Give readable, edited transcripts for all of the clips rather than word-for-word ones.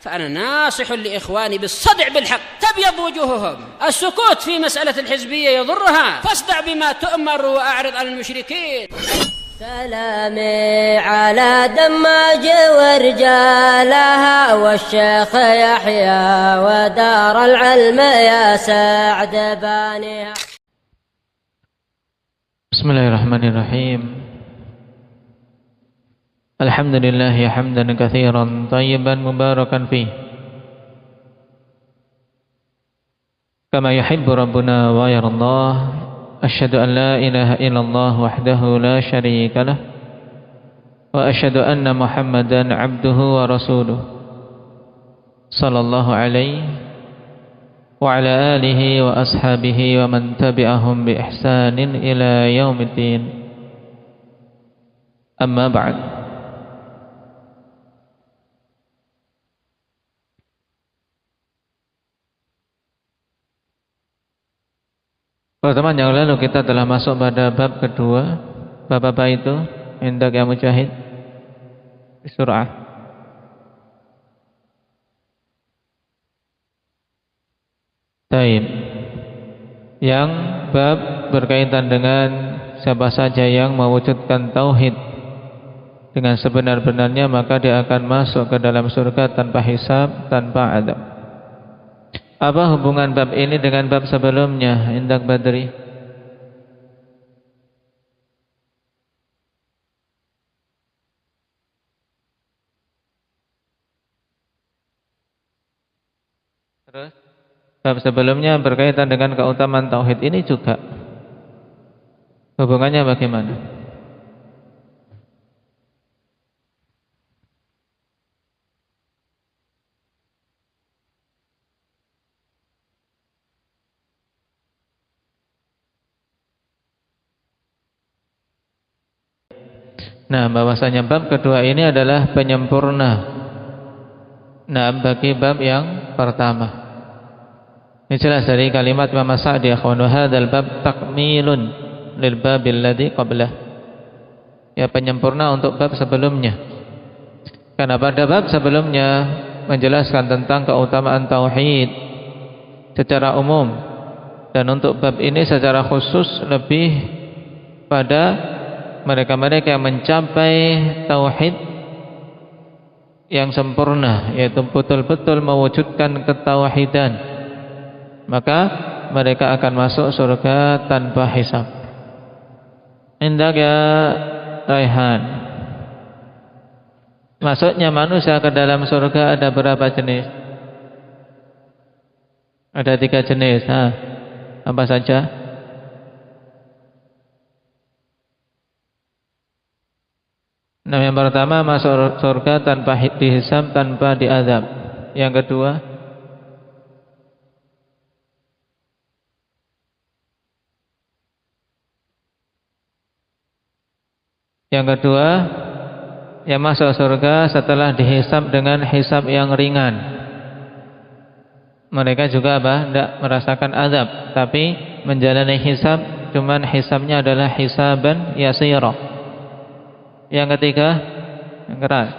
فأنا ناصح لإخواني بالصدع بالحق تبيض وجوههم. السكوت في مسألة الحزبية يضرها، فاصدع بما تؤمر وأعرض عن المشركين. سلامي على دماج ورجالها والشيخ يحيى ودار العلم يا سعد بانيها. Bismillahirrahmanirrahim. Alhamdulillah hamdan katsiran tayyiban mubarakan fih. Kama yuhibbu rabbuna wa yardah. Asyhadu an la ilaha illallah wahdahu la syarika lah. Wa asyhadu anna Muhammadan abduhu wa rasuluh. Sallallahu alaihi wa ala alihi wa ashabihi wa man tabi'ahum bi ihsanin ila yaumiddin. Amma ba'd. Pertemuan yang lalu kita telah masuk pada bab kedua. Bab apa itu? Indak ya Mujahid? Surah. Taib. Yang bab berkaitan dengan siapa saja yang mewujudkan tauhid dengan sebenar-benarnya, maka dia akan masuk ke dalam surga tanpa hisab, tanpa adab. Apa hubungan bab ini dengan bab sebelumnya, Indak Badri? Terus bab sebelumnya berkaitan dengan keutamaan tauhid ini juga. Hubungannya bagaimana? Nah, bahwasanya bab kedua ini adalah penyempurna bagi bab yang pertama. Ini jelas dari kalimat Imam Sa'di, "Akhwan hadzal bab takmilun lil babil ladzi qablah." Ya, penyempurna untuk bab sebelumnya. Karena pada bab sebelumnya menjelaskan tentang keutamaan tauhid secara umum, dan untuk bab ini secara khusus lebih pada mereka-mereka yang mencapai tauhid yang sempurna, yaitu betul-betul mewujudkan ketauhidan, maka mereka akan masuk surga tanpa hisab. Indak ya Raihan, masuknya manusia ke dalam surga ada berapa jenis? Ada 3 jenis. Apa saja? Nah, yang pertama masuk surga tanpa dihisab, tanpa diazab. Yang kedua, yang masuk surga setelah dihisab dengan hisab yang ringan. Mereka juga tidak merasakan azab, tapi menjalani hisab, cuman hisabnya adalah hisaban yasira. Yang ketiga, yang keras.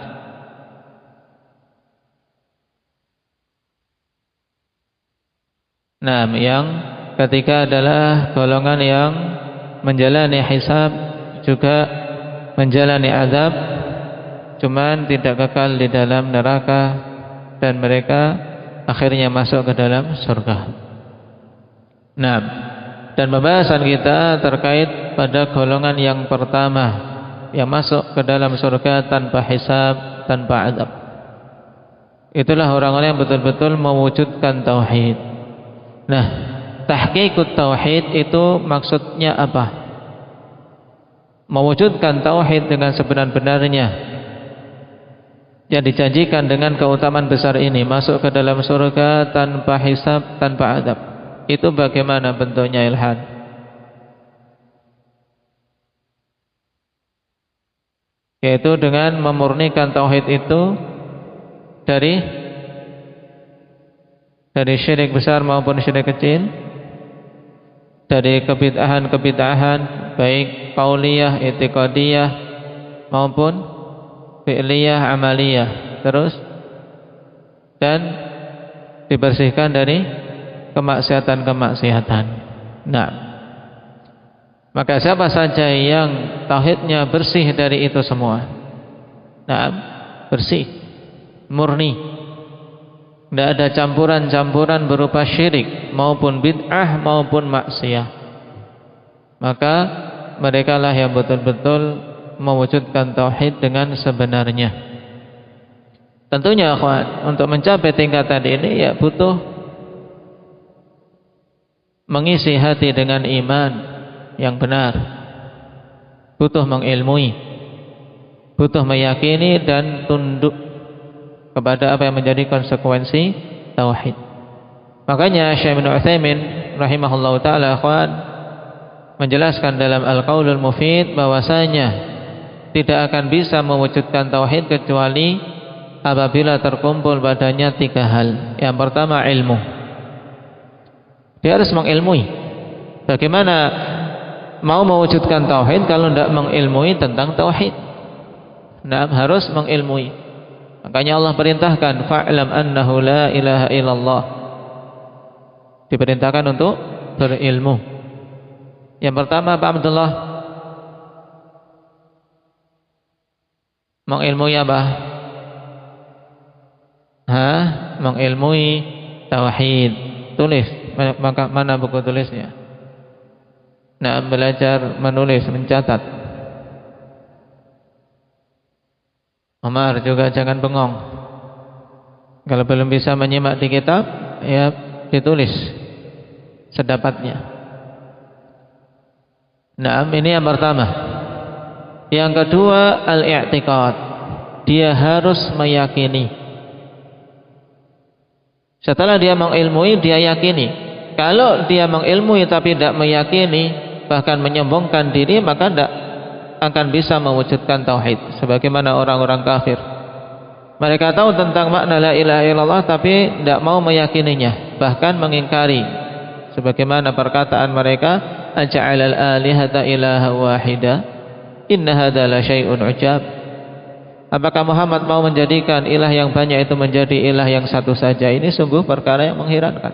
Nah, yang ketiga adalah golongan yang menjalani hisab juga menjalani azab, cuman tidak kekal di dalam neraka, dan mereka akhirnya masuk ke dalam surga. Nah, dan pembahasan kita terkait pada golongan yang pertama, yang masuk ke dalam surga tanpa hisab, tanpa azab. Itulah orang-orang yang betul-betul mewujudkan tauhid. Nah, tahqiqut tauhid itu maksudnya apa? Mewujudkan tauhid dengan sebenar-benarnya, yang dijanjikan dengan keutamaan besar ini, masuk ke dalam surga tanpa hisab, tanpa azab. Itu bagaimana bentuknya, Ilhan? Yaitu dengan memurnikan tauhid itu dari syirik besar maupun syirik kecil, dari kebid'ahan baik qauliyah, i'tiqadiyah maupun fi'liyah, amaliyah. Terus dan dibersihkan dari kemaksiatan-kemaksiatan. Nah, maka siapa saja yang tauhidnya bersih dari itu semua, nah, bersih, murni, tidak ada campuran-campuran berupa syirik maupun bid'ah maupun maksiyah, maka mereka lah yang betul-betul mewujudkan tauhid dengan sebenarnya. Tentunya akhwan, untuk mencapai tingkatan ini ya butuh mengisi hati dengan iman yang benar, butuh mengilmui, butuh meyakini dan tunduk kepada apa yang menjadi konsekuensi tauhid. Makanya Syekh bin Utsaimin rahimahullahu taala akhwan menjelaskan dalam Al-Qaulul Mufid bahwasanya tidak akan bisa mewujudkan tauhid kecuali apabila terkumpul padanya 3 hal. Yang pertama ilmu. Dia harus mengilmui. Bagaimana mau mewujudkan tauhid kalau tidak mengilmui tentang tauhid? Nah, harus mengilmui. Makanya Allah perintahkan fa'lam annahu la ilaha illallah. Diperintahkan untuk berilmu. Yang pertama Pak Abdullah, mengilmui apa? Mengilmui tauhid. Tulis, maka mana buku tulisnya? Nah, belajar menulis, mencatat. Omar juga jangan bengong. Kalau belum bisa menyimak di kitab, ya ditulis sedapatnya. Nah, ini yang pertama. Yang kedua al-i'tiqad. Dia harus meyakini. Setelah dia mengilmui, dia yakini. Kalau dia mengilmui tapi tidak meyakini, bahkan menyombongkan diri, maka tidak akan bisa mewujudkan tauhid. Sebagaimana orang-orang kafir, mereka tahu tentang makna la ilaha illallah tapi tidak mau meyakininya, bahkan mengingkari. Sebagaimana perkataan mereka, aja'alal alihata ilaha wahida, inna hadza la syai'un ujab. Apakah Muhammad mau menjadikan ilah yang banyak itu menjadi ilah yang satu saja? Ini sungguh perkara yang mengherankan.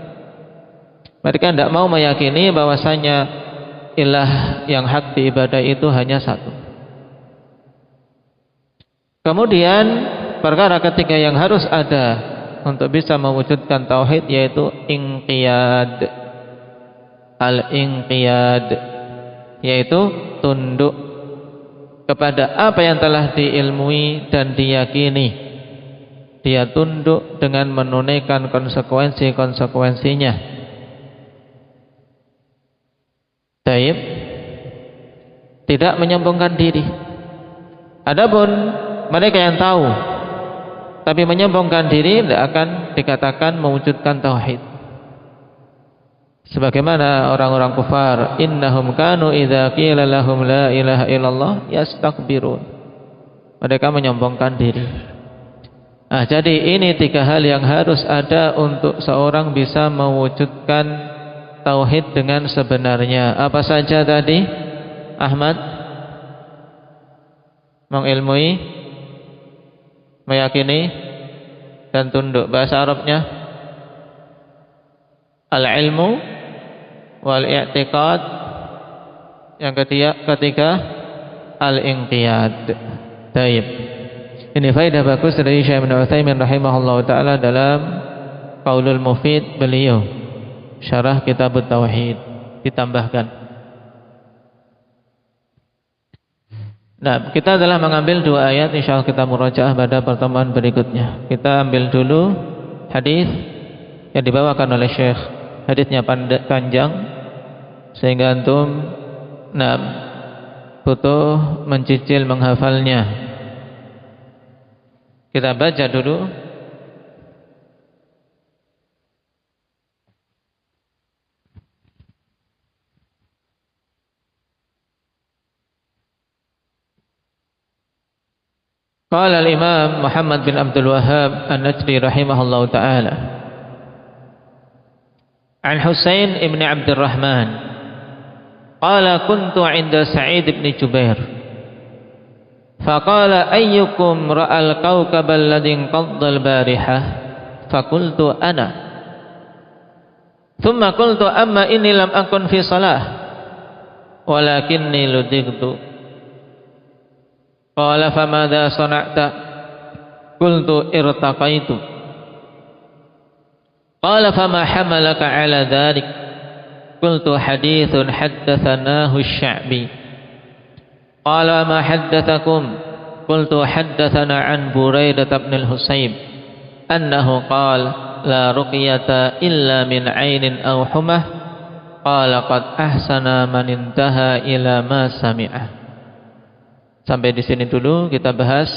Mereka tidak mau meyakini bahwasanya ilah yang hak diibadah itu hanya satu. Kemudian perkara ketiga yang harus ada untuk bisa mewujudkan tauhid yaitu inqiyad. Al-inqiyad yaitu tunduk kepada apa yang telah diilmui dan diyakini. Dia tunduk dengan menunaikan konsekuensi-konsekuensinya. Taib, tidak menyombongkan diri. Adapun mereka yang tahu tapi menyombongkan diri, tidak akan dikatakan mewujudkan tauhid. Sebagaimana orang-orang kufar, innahum kanu idza qila lahum la ilaha illallah yastakbirun. Mereka menyombongkan diri. Nah, jadi ini 3 hal yang harus ada untuk seorang bisa mewujudkan tauhid dengan sebenarnya. Apa saja tadi? Ahmad? Mengilmui, meyakini, dan tunduk. Bahasa Arabnya al-ilmu wal-i'tiqad. Yang ketiga al-inqiyad. Baik. Ini faedah bagus dari Syekh bin Utsaimin rahimahullahu taala dalam Qaulul Mufid beliau syarah kitab Tauhid, ditambahkan. Nah, kita adalah mengambil 2 ayat, insyaallah kita murajaah pada pertemuan berikutnya. Kita ambil dulu hadis yang dibawakan oleh Syekh. Hadisnya panjang sehingga antum butuh mencicil menghafalnya. Kita baca dulu. Qala al-Imam Muhammad bin Abdul Wahhab An-Najdi rahimahullahu ta'ala an Husain ibn Abdurrahman qala kuntu 'inda Sa'id ibn Jubair faqala ayyukum ra'al kawkab alladhi inqadda al-barihah Fakultu ana. Thumma qultu amma inni lam akun fi salah walakinni ludigtu. Qala famadha sana'ta? Qultu irtaqaitu. Qala fama hamalaka ala dhalik? Qultu hadithun haddathanahu asy-Sya'bi. Qala ma haddathakum? Qultu haddathana an Buraidah bin al-Husayb annahu qala la ruqyata illa min 'ainin aw humah. Qala qad ahsana man intaha ila ma sami'a. Sampai di sini dulu kita bahas.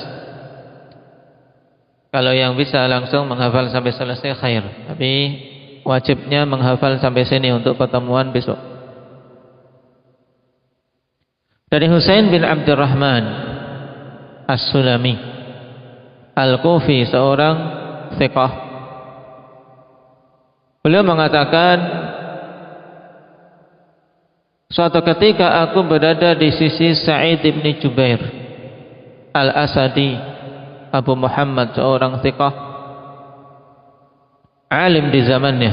Kalau yang bisa langsung menghafal sampai selesai khair, tapi wajibnya menghafal sampai sini untuk pertemuan besok. Dari Husain bin Abdurrahman As-Sulami Al-Kufi, seorang thiqah. Beliau mengatakan, suatu ketika aku berada di sisi Sa'id bin Jubair Al-Asadi Abu Muhammad, seorang thiqah, alim di zamannya.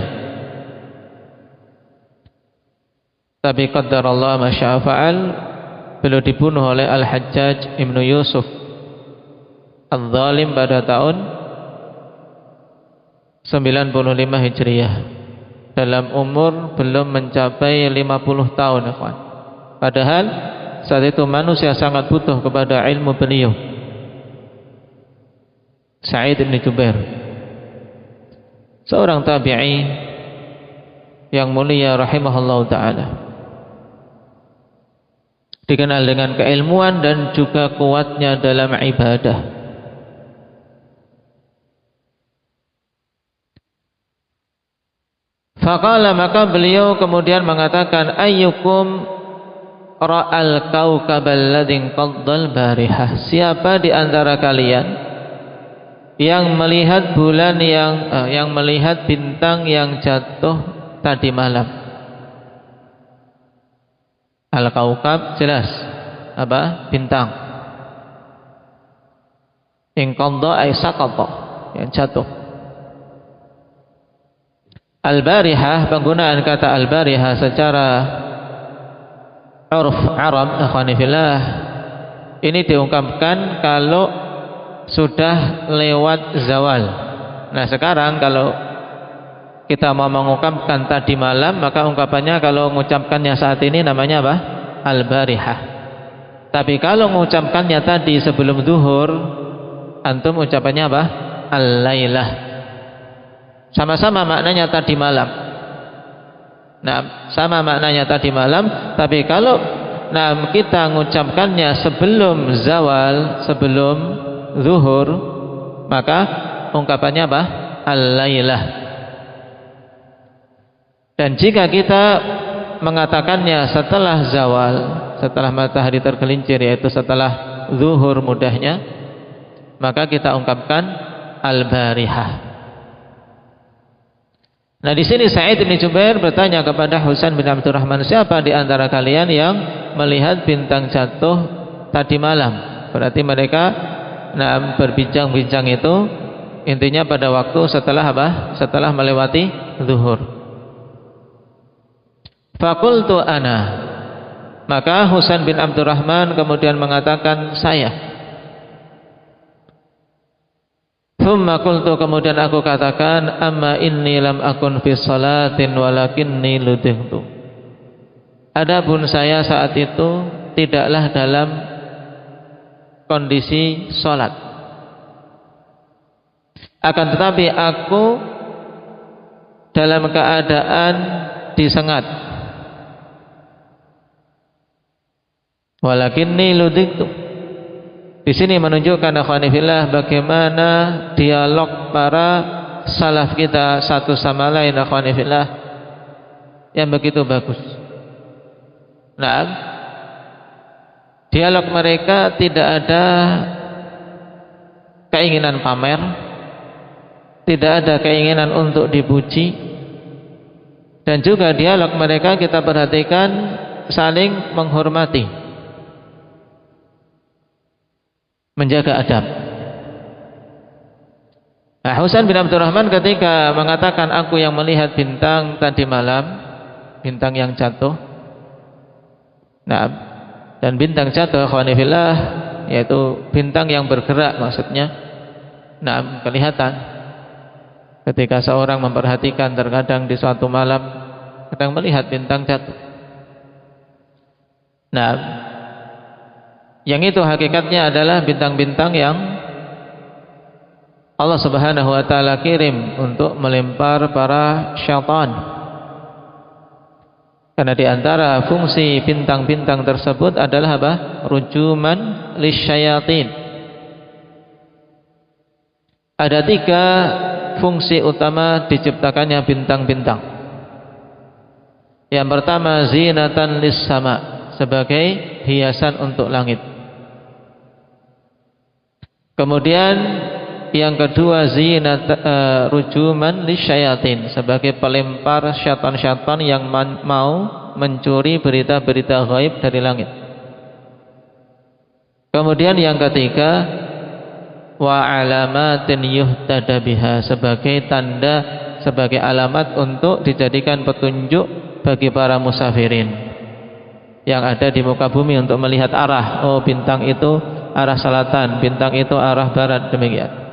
Tapi qaddarallah ma syaa fa'al, beliau dibunuh oleh Al-Hajjaj Ibnu Yusuf Al-Zalim pada tahun 95 Hijriah dalam umur belum mencapai 50 tahun, ikhwan. Padahal saat itu manusia sangat butuh kepada ilmu beliau. Sa'id bin Jubair, seorang tabi'i yang mulia rahimahullah ta'ala, dikenal dengan keilmuan dan juga kuatnya dalam ibadah. Faqala, maka beliau kemudian mengatakan, ayyukum ra'al kawkabal ladhin qaddal barihah? Siapa di antara kalian yang melihat bulan yang melihat bintang yang jatuh tadi malam? Al-Kaukab jelas apa? Bintang. Inqadha ay saqata, yang jatuh. Al-Barihah, penggunaan kata Al-Barihah secara urf Arab, akhwani fillah, ini diungkapkan kalau sudah lewat zawal. Nah, sekarang kalau kita mau mengungkapkan tadi malam, maka ungkapannya kalau mengucapkannya saat ini namanya apa? Al-Barihah. Tapi kalau mengucapkannya tadi sebelum zuhur, antum ucapannya apa? Al-Lailah. Sama-sama maknanya tadi malam. Nah, sama maknanya tadi malam, tapi kalau kita mengucapkannya sebelum zawal, sebelum zuhur, maka ungkapannya apa? Al-Lailah. Dan jika kita mengatakannya setelah zawal, setelah matahari tergelincir, yaitu setelah zuhur mudahnya, maka kita ungkapkan Al-Barihah. Nah, di sini Sa'id bin Jubair bertanya kepada Husain bin Abdurrahman, siapa di antara kalian yang melihat bintang jatuh tadi malam? Berarti mereka berbincang-bincang itu intinya pada waktu setelah apa? Setelah melewati zuhur. Fakultu ana, maka Husain bin Abdurrahman kemudian mengatakan saya. Thumma qultu, kemudian aku katakan, amma inni lam akun fi salatin walakinni ludihtu. Adapun saya saat itu tidaklah dalam kondisi salat, akan tetapi aku dalam keadaan disengat. Walakinni ludihtu. Di sini menunjukkan akhwani fillah bagaimana dialog para salaf kita satu sama lain, akhwani fillah, yang begitu bagus. Nah, dialog mereka tidak ada keinginan pamer, tidak ada keinginan untuk dipuji, dan juga dialog mereka kita perhatikan saling menghormati, menjaga adab. Nah, Husain bin Abdurrahman ketika mengatakan aku yang melihat bintang tadi malam, bintang yang jatuh. Nah, dan bintang jatuh ikhwani fillah yaitu bintang yang bergerak maksudnya. Nah, kelihatan ketika seorang memperhatikan terkadang di suatu malam kadang melihat bintang jatuh. Nah, yang itu hakikatnya adalah bintang-bintang yang Allah Subhanahu wa taala kirim untuk melempar para syaitan. Karena di antara fungsi bintang-bintang tersebut adalah apa? Rujuman lisyayatin. Ada 3 fungsi utama diciptakannya bintang-bintang. Yang pertama zinatan lis-sama, sebagai hiasan untuk langit. Kemudian yang kedua rujuman lisyayatin, sebagai pelempar syaitan-syaitan yang mau mencuri berita-berita gaib dari langit. Kemudian yang ketiga wa alamatin yuhtada biha, sebagai tanda, sebagai alamat untuk dijadikan petunjuk bagi para musafirin yang ada di muka bumi untuk melihat arah. Oh, bintang itu arah selatan, bintang itu arah barat, demikian.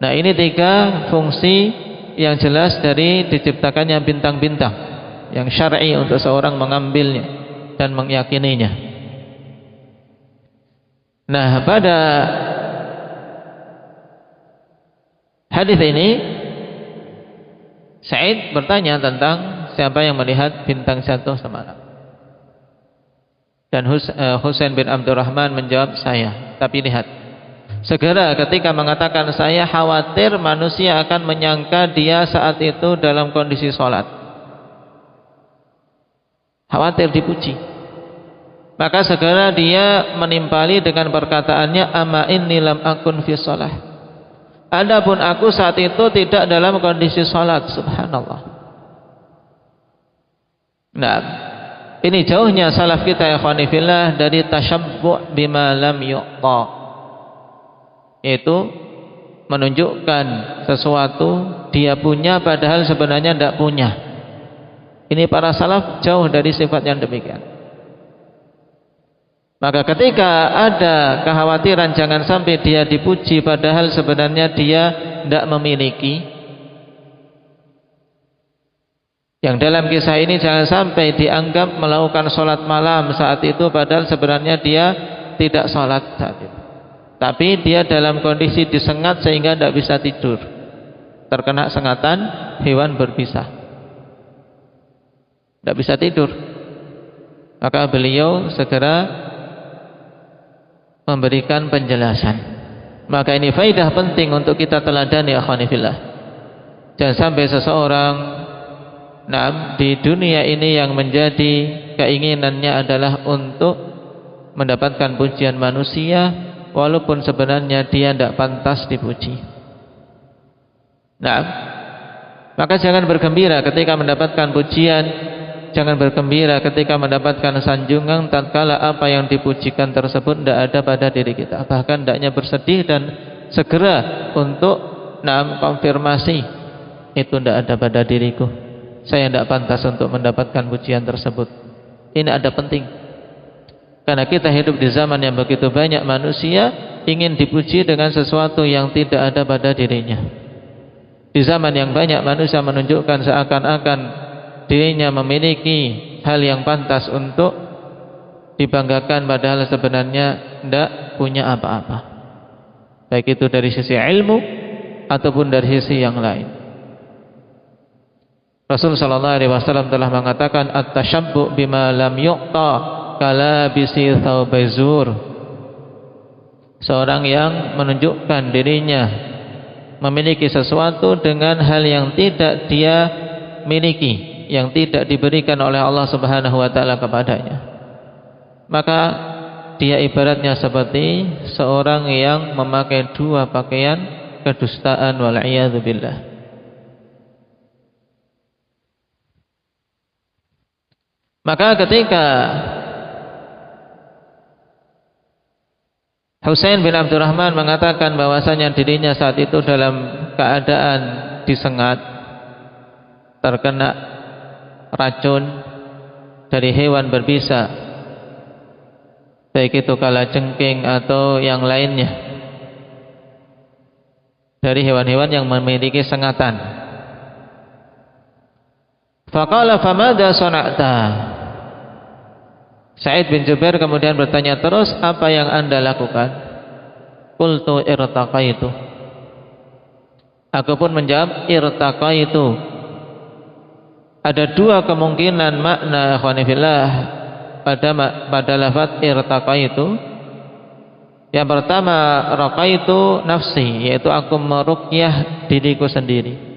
Nah, ini 3 fungsi yang jelas dari diciptakannya bintang-bintang yang syar'i untuk seorang mengambilnya dan meyakininya. Nah, pada hadis ini Sa'id bertanya tentang siapa yang melihat bintang jatuh semalam. Dan Husain bin Abdurrahman menjawab, saya. Tapi lihat, segera ketika mengatakan saya khawatir manusia akan menyangka dia saat itu dalam kondisi sholat, khawatir dipuji, maka segera dia menimpali dengan perkataannya, ama inni lam akun fi sholah, adapun aku saat itu tidak dalam kondisi sholat. Subhanallah. Nah, ini jauhnya salaf kita ya ikhwani fillah dari tasyabbu' bima lam yu'ta, yaitu menunjukkan sesuatu dia punya padahal sebenarnya tidak punya. Ini para salaf jauh dari sifat yang demikian. Maka ketika ada kekhawatiran jangan sampai dia dipuji padahal sebenarnya dia tidak memiliki, yang dalam kisah ini jangan sampai dianggap melakukan sholat malam saat itu padahal sebenarnya dia tidak sholat saat itu, tapi dia dalam kondisi disengat sehingga tidak bisa tidur, terkena sengatan hewan berbisa, tidak bisa tidur. Maka beliau segera memberikan penjelasan. Maka ini faidah penting untuk kita teladani akhwani fillah. Jangan sampai seseorang di dunia ini yang menjadi keinginannya adalah untuk mendapatkan pujian manusia walaupun sebenarnya dia tidak pantas dipuji. Maka jangan bergembira ketika mendapatkan pujian, jangan bergembira ketika mendapatkan sanjungan tatkala apa yang dipujikan tersebut tidak ada pada diri kita. Bahkan hendaknya bersedih dan segera untuk konfirmasi, itu tidak ada pada diriku, saya tidak pantas untuk mendapatkan pujian tersebut. Ini ada penting, karena kita hidup di zaman yang begitu banyak manusia ingin dipuji dengan sesuatu yang tidak ada pada dirinya. Di zaman yang banyak manusia menunjukkan seakan-akan dirinya memiliki hal yang pantas untuk dibanggakan padahal sebenarnya tidak punya apa-apa, baik itu dari sisi ilmu ataupun dari sisi yang lain. Rasul sallallahu alaihi wasallam telah mengatakan at-tashabbu bima lam yu'ta kalabisi thawbaizur. Seorang yang menunjukkan dirinya memiliki sesuatu dengan hal yang tidak dia miliki, yang tidak diberikan oleh Allah Subhanahu wa taala kepadanya, maka dia ibaratnya seperti seorang yang memakai 2 pakaian kedustaan wal iyadzu billah. Maka ketika Husain bin Abdurrahman mengatakan bahwasanya dirinya saat itu dalam keadaan disengat, terkena racun dari hewan berbisa, baik itu kalajengking atau yang lainnya, dari hewan-hewan yang memiliki sengatan. Faqala famada sana'ta. Sa'id bin Jubair kemudian bertanya terus, apa yang Anda lakukan? Qultu irtaqaitu. Aku pun menjawab irtaqaitu. Ada dua kemungkinan makna ikhwanifillah pada lafaz irtaqaitu. Yang pertama, raqaitu nafsi, yaitu aku meruqyah diriku sendiri.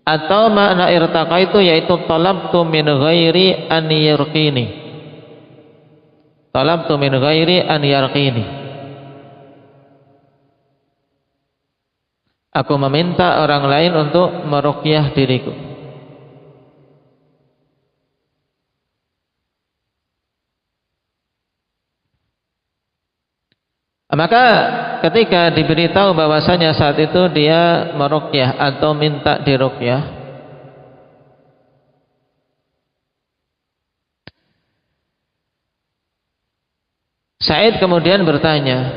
Atau makna irtaqaitu yaitu talabtu min ghairi an yarqini. Talabtu min ghairi an yarqini. Aku meminta orang lain untuk meruqyah diriku. Maka ketika diberitahu bahwasanya saat itu dia meruqyah atau minta diruqyah, Sa'id kemudian bertanya,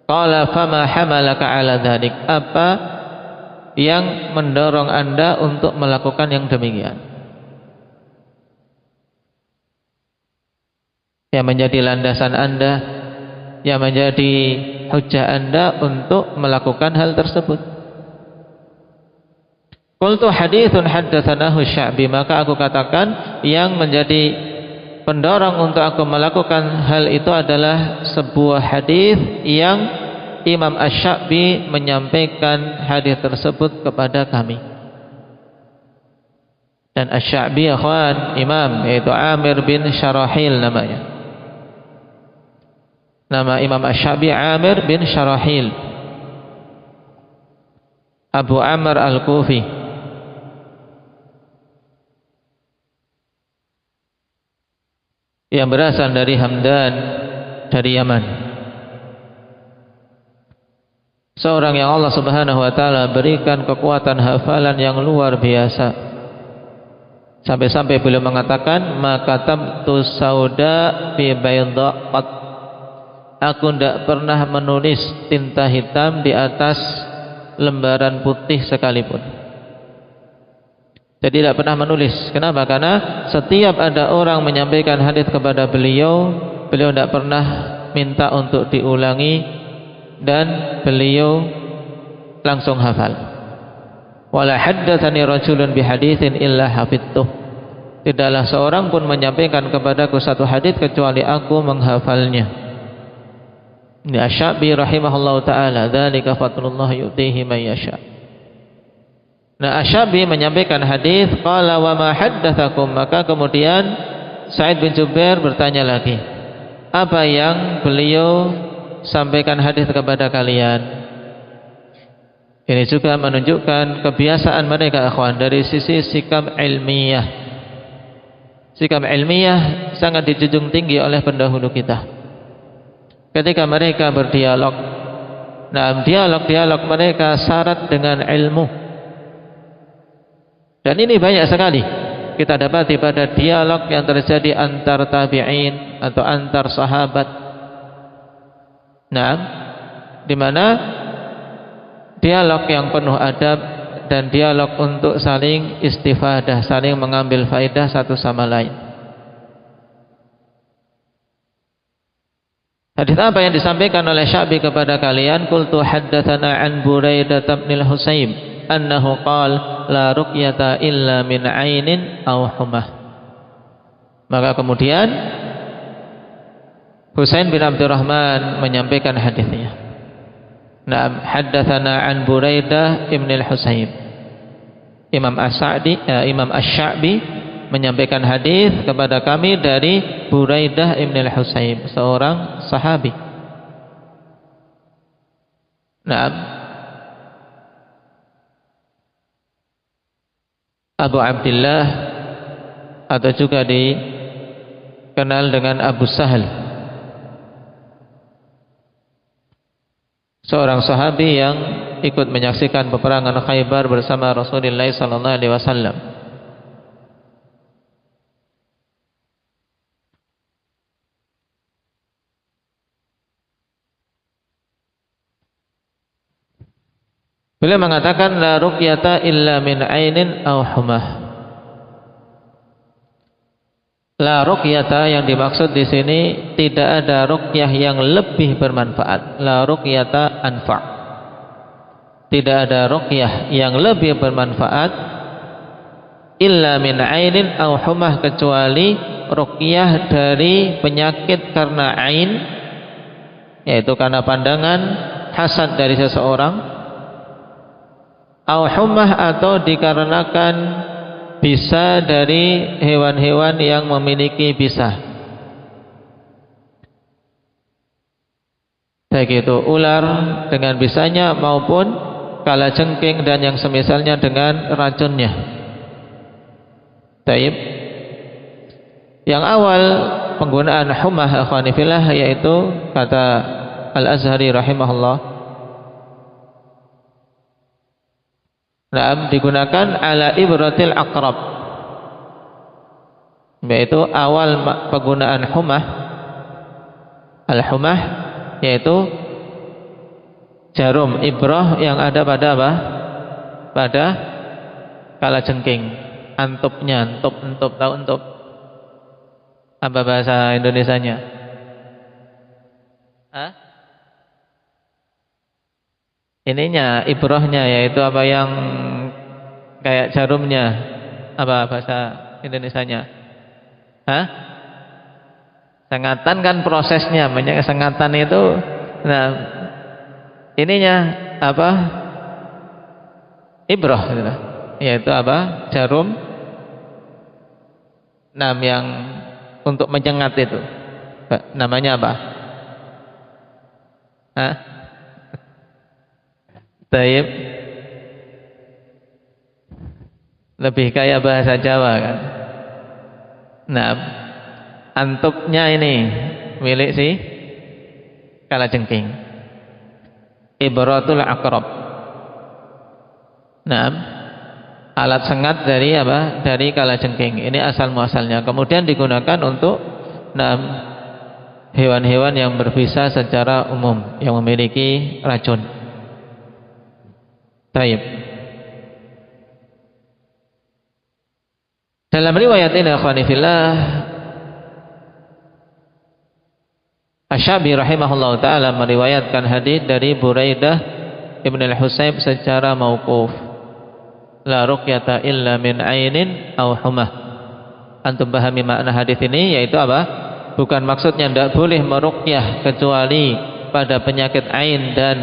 qala fama hamalaka ala dzalik? Apa yang mendorong Anda untuk melakukan yang demikian? Yang menjadi landasan Anda, yang menjadi hujjah Anda untuk melakukan hal tersebut. Qultu haditsun haddatsanahu Sya'bi, maka aku katakan yang menjadi pendorong untuk aku melakukan hal itu adalah sebuah hadis yang Imam Asy-Sya'bi menyampaikan hadis tersebut kepada kami. Dan Asy-Sya'bi ikhwan imam, yaitu Amir bin Syarahil namanya. Nama Imam Asy-Sya'bi Amir bin Syarahil Abu Amr Al-Kufi. Yang berasal dari Hamdan, dari Yaman. Seorang yang Allah Subhanahu wa taala berikan kekuatan hafalan yang luar biasa. Sampai-sampai beliau mengatakan, "Maka tabtu sauda fi baydha qat." Aku tidak pernah menulis tinta hitam di atas lembaran putih sekalipun. Jadi tidak pernah menulis. Kenapa? Karena setiap ada orang menyampaikan hadis kepada beliau, beliau tidak pernah minta untuk diulangi dan beliau langsung hafal. Wala haddatsani rajulun bihaditsin illa hafidtuh. Tidaklah seorang pun menyampaikan kepadaku satu hadis kecuali aku menghafalnya. Ini Asy-Sya'bi rahimahullahu taala, dzalika fadlullah yu'tihi man yasha. Nah, Asy-Sya'bi menyampaikan hadis qala wa ma haddatsakum, maka kemudian Sa'id bin Jubair bertanya lagi, apa yang beliau sampaikan hadis kepada kalian? Ini juga menunjukkan kebiasaan mereka ikhwan dari sisi sikap ilmiah. Sikap ilmiah sangat dijunjung tinggi oleh pendahulu kita. Ketika mereka berdialog, nah dialog-dialog mereka syarat dengan ilmu. Dan ini banyak sekali kita dapati pada dialog yang terjadi antar tabi'in atau antar sahabat. Nah, di mana dialog yang penuh adab dan dialog untuk saling istifadah, saling mengambil faedah satu sama lain. Hadis apa yang disampaikan oleh Sya'bi kepada kalian? Qultu haddatsana an Buraidah bin al-Husayb annahu qala la ruqyata illa min 'ainin aw humah. Maka kemudian Husain bin Abdurrahman menyampaikan hadisnya. Naam, haddatsana an Buraidah bin al-Husayb. Imam Asy-Sya'bi menyampaikan hadis kepada kami dari Buraidah bin al-Husayb, seorang sahabi. Naam, Abu Abdullah atau juga dikenal dengan Abu Sahal. seorang sahabi yang ikut menyaksikan peperangan Khaybar bersama Rasulullah sallallahu alaihi wasallam. Beliau mengatakan la ruqyata illa min ainin aw humah. La ruqyata yang dimaksud di sini tidak ada ruqyah yang lebih bermanfaat. La ruqyata anfa'. Tidak ada ruqyah yang lebih bermanfaat illa min ainin aw humah, kecuali ruqyah dari penyakit karena ain, yaitu karena pandangan hasad dari seseorang, au humah, atau dikarenakan bisa dari hewan-hewan yang memiliki bisa, baik itu ular dengan bisanya maupun kalajengking dan yang semisalnya dengan racunnya. Taib. Yang awal penggunaan humah akhwani fillah, yaitu kata Al-Azhari rahimahullah, digunakan ala ibratil aqrab, yaitu awal penggunaan humah, al-humah, yaitu jarum ibrah yang ada pada apa? Pada kalajengking, antupnya, entup, tahu entup? Apa bahasa Indonesianya? Hah? Ininya, ibrahnya, yaitu apa yang kayak jarumnya, apa bahasa Indonesianya? Hah? Sengatan kan prosesnya, banyak sengatan itu. Nah, ininya apa? Ibrah gitu. Yaitu apa? Jarum yang untuk menyengat itu. Namanya apa? Hah? Taib. Lebih kayak bahasa Jawa kan. Nah, antupnya ini milik si kalajengking. Ibratul aqrab. Nah, alat sengat dari apa? Dari kalajengking. Ini asal muasalnya. Kemudian digunakan untuk hewan-hewan yang berbisa secara umum, yang memiliki racun. Taib. Dalam riwayat ini akhwani fillah, Asy-Syafi'i rahimahullah taala meriwayatkan hadis dari Buraidah Ibn al-Husayb secara mauquf. La ruqyata illa min ainin aw humah. Antum pahami makna hadis ini, yaitu apa? Bukan maksudnya tidak boleh meruqyah kecuali pada penyakit ain dan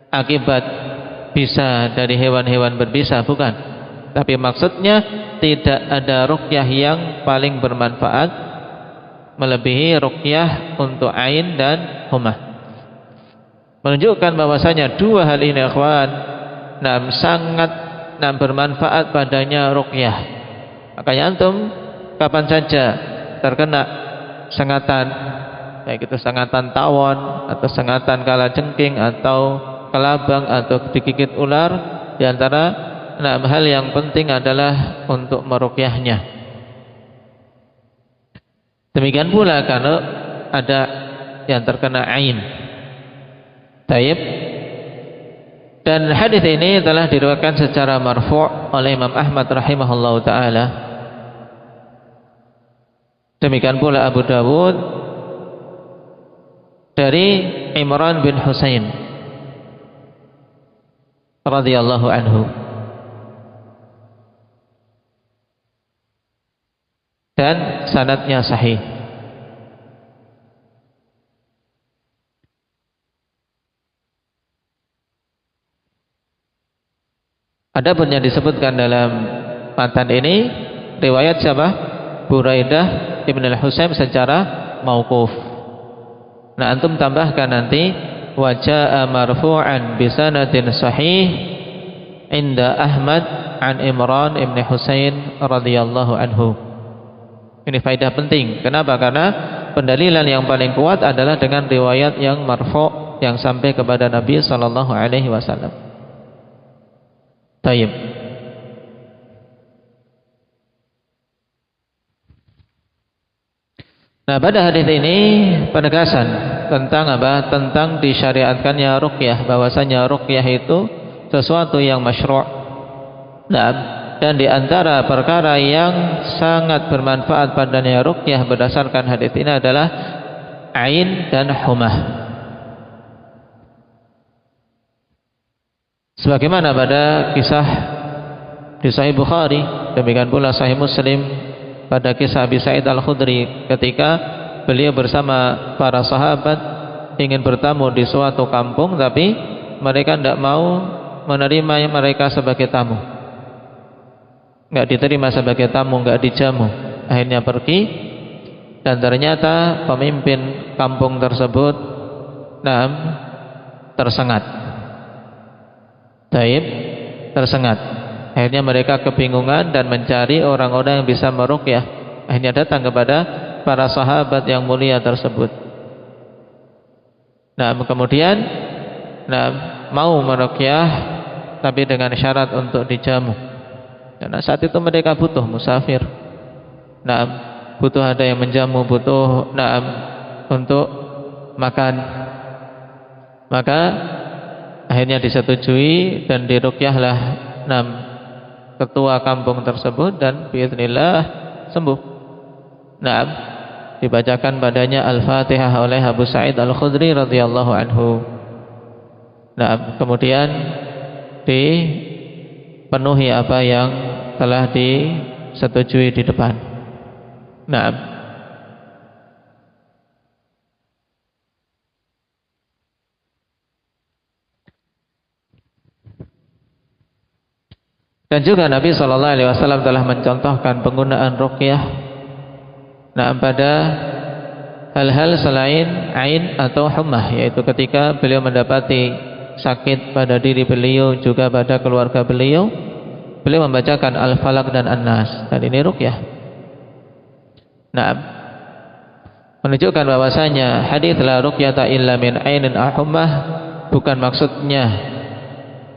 akibat bisa dari hewan-hewan berbisa, bukan. Tapi maksudnya tidak ada ruqyah yang paling bermanfaat melebihi ruqyah untuk ain dan humah. Menunjukkan bahwasanya dua hal ini akhwan sangat bermanfaat padanya ruqyah. Makanya antum kapan saja terkena sengatan, baik itu sengatan tawon atau sengatan kalajengking atau kelabang atau digigit ular, di antara hal yang penting adalah untuk meruqyahnya. Demikian pula kalau ada yang terkena ain. Taib. Dan hadis ini telah diriwayatkan secara marfu' oleh Imam Ahmad rahimahullahu taala. Demikian pula Abu Dawud dari Imran bin Husain radhiyallahu anhu. Dan sanadnya sahih. Adapun yang disebutkan dalam matan ini riwayat siapa? Buraidah Ibn al-Husayb secara mauquf. Nah, antum tambahkan nanti wa jaa marfu'an bi sanadin sahih inda Ahmad an Imran ibn Husain radhiyallahu anhu. Ini faedah penting. Kenapa? Karena pendalilan yang paling kuat adalah dengan riwayat yang marfu', yang sampai kepada Nabi sallallahu alaihi wasallam. Tayyib. Nah, pada hadis ini penegasan tentang apa? Tentang disyariatkannya ruqyah, bahwasanya ruqyah itu sesuatu yang masyru'. Nah, dan di antara perkara yang sangat bermanfaat padanya ruqyah berdasarkan hadis ini adalah ain dan humah. Sebagaimana pada kisah di Sahih Bukhari, demikian pula Sahih Muslim pada kisah Abi Sa'id Al-Khudri ketika beliau bersama para sahabat ingin bertamu di suatu kampung, tapi mereka tidak mau menerima mereka sebagai tamu, nggak diterima sebagai tamu, nggak dijamu. Akhirnya pergi, dan ternyata pemimpin kampung tersebut tersengat. Taib, tersengat. Akhirnya mereka kebingungan dan mencari orang-orang yang bisa meruqyah. Akhirnya datang kepada para sahabat yang mulia tersebut. Nah, kemudian mau meruqyah tapi dengan syarat untuk dijamu. Karena saat itu mereka butuh musafir. Butuh ada yang menjamu, butuh untuk makan. Maka akhirnya disetujui dan diruqyahlah ketua kampung tersebut, dan biiznillah sembuh. Dibacakan padanya Al-Fatihah oleh Abu Sa'id Al-Khudri radhiyallahu anhu. Kemudian dipenuhi apa yang telah disetujui di depan. Dan juga Nabi SAW telah mencontohkan penggunaan ruqyah pada hal-hal selain ain atau humah, yaitu ketika beliau mendapati sakit pada diri beliau, juga pada keluarga beliau, beliau membacakan Al-Falaq dan An-Nas, dan ini ruqyah. Menunjukkan bahwasanya hadits la ruqyata illa min ainin aw humah bukan maksudnya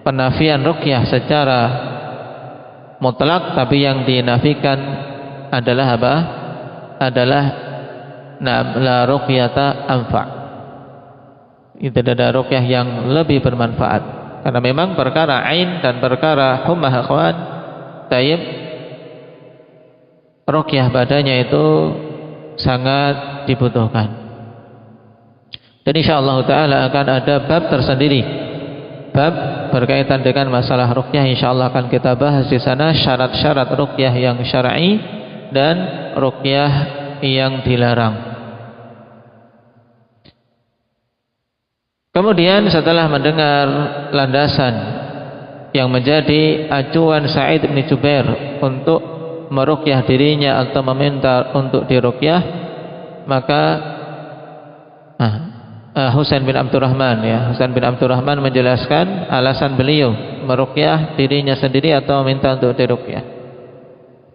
penafian ruqyah secara mutlak, tapi yang dinafikan adalah apa? Adalah la ruqyata anfa'. Itu ada ruqyah yang lebih bermanfaat. Karena memang perkara ain dan perkara humah akhwan tayyib, ruqyah badannya itu sangat dibutuhkan. Dan insyaallah taala akan ada bab tersendiri, bab berkaitan dengan masalah ruqyah. Insyaallah akan kita bahas di sana syarat-syarat ruqyah yang syar'i dan ruqyah yang dilarang. Kemudian setelah mendengar landasan yang menjadi acuan Sa'id bin Jubair untuk meruqyah dirinya atau meminta untuk diruqyah, maka Husain bin Abdurrahman menjelaskan alasan beliau meruqyah dirinya sendiri atau meminta untuk diruqyah.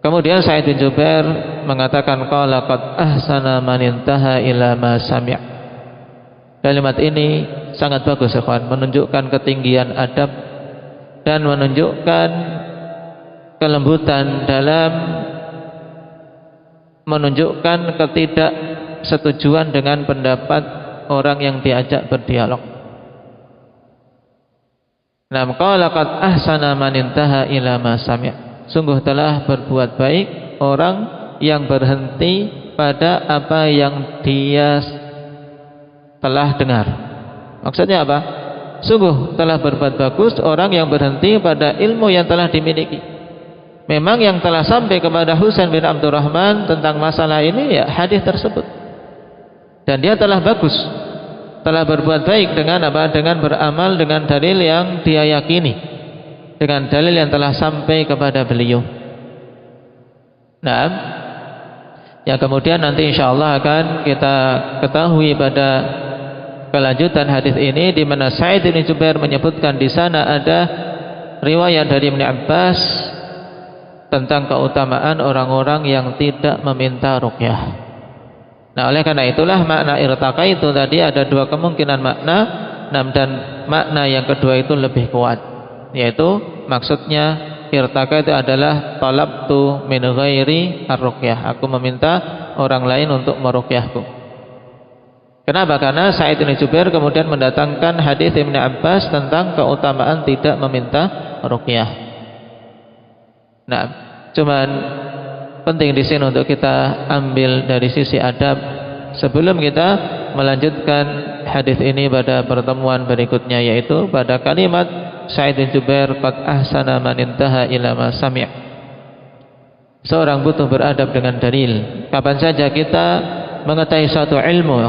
Kemudian Sa'id bin Jubair mengatakan qala qad ahsana man intaha ila ma sami'. Kalimat ini sangat bagus, ikhwan, menunjukkan ketinggian adab dan menunjukkan kelembutan dalam menunjukkan ketidaksetujuan dengan pendapat orang yang diajak berdialog. Qala qad ahsana man intaha ila ma sami'. Sungguh telah berbuat baik orang yang berhenti pada apa yang dia telah dengar. Maksudnya apa? Sungguh telah berbuat bagus orang yang berhenti pada ilmu yang telah dimiliki. Memang yang telah sampai kepada Husain bin Abdurrahman tentang masalah ini ya hadis tersebut. Dan dia telah bagus, telah berbuat baik dengan apa? Dengan beramal dengan dalil yang dia yakini, dengan dalil yang telah sampai kepada beliau. Yang kemudian nanti insyaallah akan kita ketahui pada kelanjutan hadis ini, di mana Sa'id bin Jubair menyebutkan di sana ada riwayat dari Ibnu Abbas tentang keutamaan orang-orang yang tidak meminta ruqyah. Oleh karena itulah makna irtaqa itu tadi ada dua kemungkinan makna. dan makna yang kedua itu lebih kuat, yaitu maksudnya irtaka itu adalah talabtu min ghairi ar-ruqyah, aku meminta orang lain untuk meruqyahku. Kenapa? Karena Sa'id bin Jubair kemudian mendatangkan hadis Ibnu Abbas tentang keutamaan tidak meminta ruqyah. Nah, cuman penting di sini untuk kita ambil dari sisi adab sebelum kita melanjutkan hadis ini pada pertemuan berikutnya, yaitu pada kalimat Sa'id bin Jubair qad ahsana man intaha ila ma sami'. Seorang butuh beradab dengan dalil. Kapan saja kita mengetahui suatu ilmu,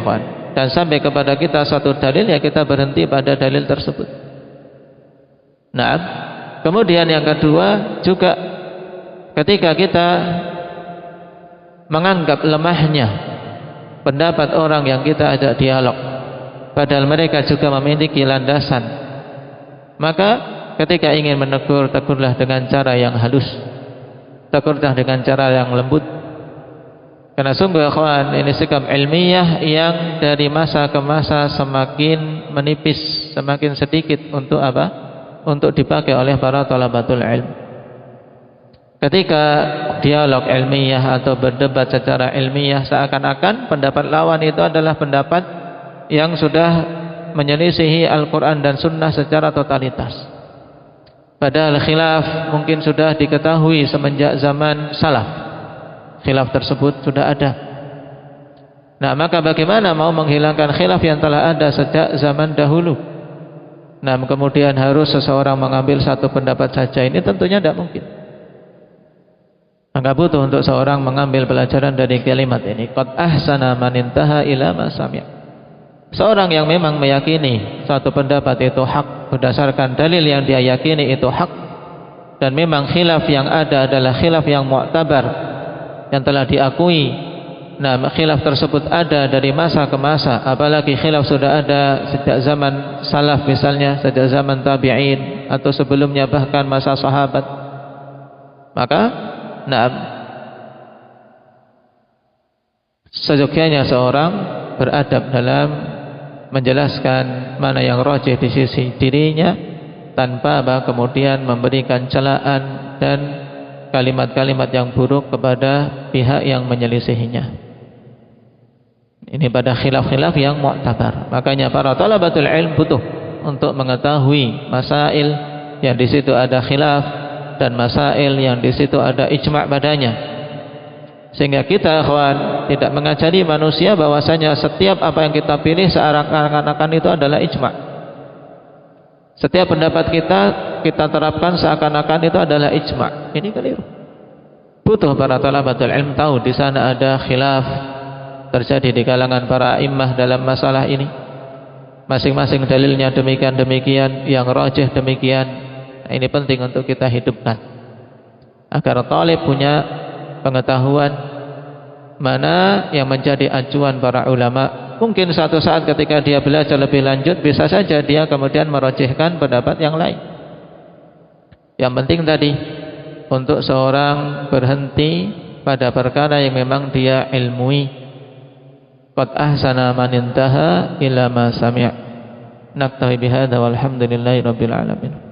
dan sampai kepada kita suatu dalil, ya kita berhenti pada dalil tersebut. Nah, kemudian yang kedua juga ketika kita menganggap lemahnya pendapat orang yang kita ajak dialog, padahal mereka juga memiliki landasan, maka ketika ingin menegur, tegurlah dengan cara yang halus, tegurlah dengan cara yang lembut. Karena sungguh ikhwan, ini sikap ilmiah yang dari masa ke masa semakin menipis, semakin sedikit untuk apa? Untuk dipakai oleh para thalabatul ilm. Ketika dialog ilmiah atau berdebat secara ilmiah, seakan-akan pendapat lawan itu adalah pendapat yang sudah menyelisihi Al-Quran dan Sunnah secara totalitas. Padahal khilaf mungkin sudah diketahui semenjak zaman salaf. Khilaf tersebut sudah ada. Nah, maka bagaimana mau menghilangkan khilaf yang telah ada sejak zaman dahulu? Nah, kemudian harus seseorang mengambil satu pendapat saja, ini tentunya tidak mungkin. Maka butuh untuk seorang mengambil pelajaran dari kalimat ini, qad ahsana man intaha ila ma sami'. Seorang yang memang meyakini suatu pendapat itu hak berdasarkan dalil yang dia yakini itu hak, dan memang khilaf yang ada adalah khilaf yang mu'tabar, yang telah diakui. Nah, khilaf tersebut ada dari masa ke masa, apalagi khilaf sudah ada sejak zaman salaf misalnya, sejak zaman tabi'in atau sebelumnya bahkan masa sahabat. Maka seyogyanya seorang beradab dalam menjelaskan mana yang rajih di sisi dirinya, tanpa kemudian memberikan celaan dan kalimat-kalimat yang buruk kepada pihak yang menyelisihinya. Ini pada khilaf-khilaf yang mu'tabar. Makanya para thalabatul ilm butuh untuk mengetahui masail yang di situ ada khilaf dan masail yang di situ ada ijma' padanya, sehingga kita kawan tidak mengajari manusia bahwasanya setiap apa yang kita pilih seakan-akan itu adalah ijma'. Setiap pendapat kita terapkan seakan-akan itu adalah ijma'. Ini keliru. Butuh para thalabatul ilm tahu di sana ada khilaf terjadi di kalangan para a'immah dalam masalah ini. Masing-masing dalilnya demikian, yang rajih demikian. Ini penting untuk kita hidupkan agar talib punya pengetahuan mana yang menjadi acuan para ulama. Mungkin suatu saat ketika dia belajar lebih lanjut, bisa saja dia kemudian merajihkan pendapat yang lain. Yang penting tadi untuk seorang berhenti pada perkara yang memang dia ilmui. Qad ahsana man intaha ila ma sami'. Naktafi bihadza walhamdulillahi rabbil alamin.